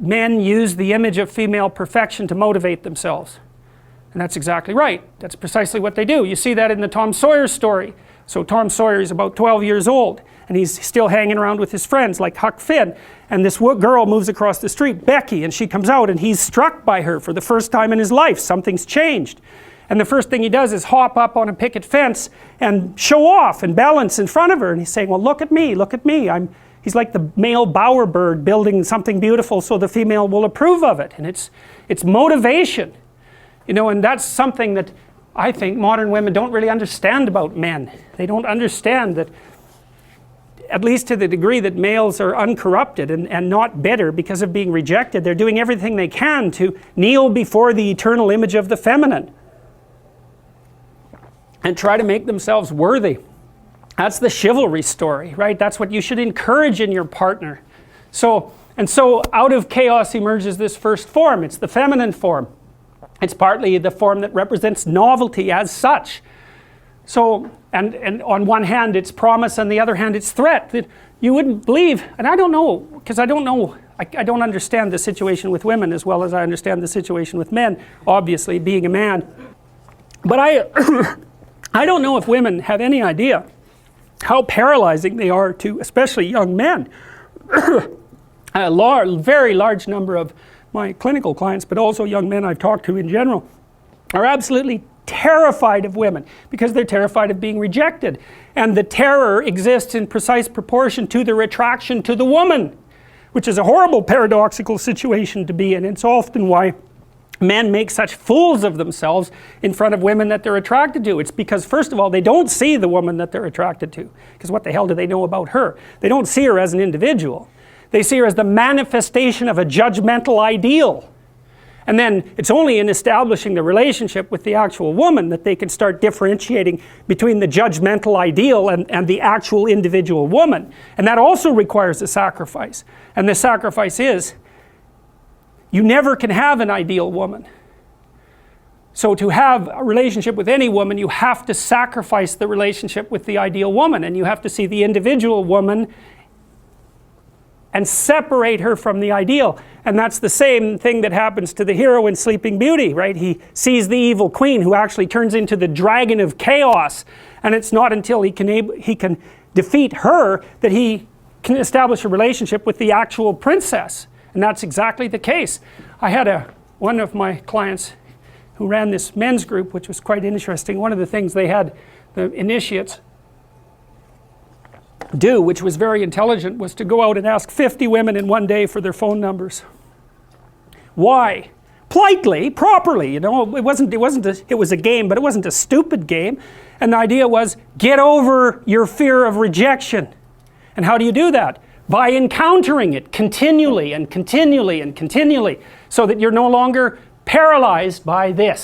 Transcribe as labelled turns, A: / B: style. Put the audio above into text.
A: men use the image of female perfection to motivate themselves. And that's exactly right. That's precisely what they do. You see that in the Tom Sawyer story. So Tom Sawyer is about 12 years old, and he's still hanging around with his friends like Huck Finn. And this girl moves across the street, Becky, and she comes out, and he's struck by her for the first time in his life. Something's changed. And the first thing he does is hop up on a picket fence and show off and balance in front of her. And he's saying, well, look at me, look at me. He's like the male bowerbird building something beautiful so the female will approve of it. And it's motivation. You know, and that's something that I think modern women don't really understand about men. They don't understand that, at least to the degree that males are uncorrupted and not bitter because of being rejected, they're doing everything they can to kneel before the eternal image of the feminine and try to make themselves worthy. That's the chivalry story, right? That's what you should encourage in your partner. So out of chaos emerges this first form. It's the feminine form. It's partly the form that represents novelty as such. So, and on one hand it's promise, on the other hand it's threat. That you wouldn't believe, and I don't know, because I don't understand the situation with women as well as I understand the situation with men, obviously, being a man. But I don't know if women have any idea how paralyzing they are to, especially young men. A very large number of my clinical clients, but also young men I've talked to in general, are absolutely terrified of women because they're terrified of being rejected. And the terror exists in precise proportion to the attraction to the woman, which is a horrible paradoxical situation to be in. It's often why men make such fools of themselves in front of women that they're attracted to. It's because, first of all, they don't see the woman that they're attracted to, because what the hell do they know about her? They don't see her as an individual. They see her as the manifestation of a judgmental ideal. And then it's only in establishing the relationship with the actual woman that they can start differentiating between the judgmental ideal and the actual individual woman. And that also requires a sacrifice. And the sacrifice is, you never can have an ideal woman. So to have a relationship with any woman, you have to sacrifice the relationship with the ideal woman, and you have to see the individual woman and separate her from the ideal. And that's the same thing that happens to the hero in Sleeping Beauty, right? He sees the evil queen who actually turns into the dragon of chaos, and it's not until he can defeat her that he can establish a relationship with the actual princess. And that's exactly the case. I had one of my clients who ran this men's group, which was quite interesting. One of the things they had the initiates do, which was very intelligent, was to go out and ask 50 women in one day for their phone numbers. Why? Politely, properly, you know. It was a game, but it wasn't a stupid game. And the idea was, get over your fear of rejection. And how do you do that? By encountering it continually and continually and continually, so that you're no longer paralyzed by this.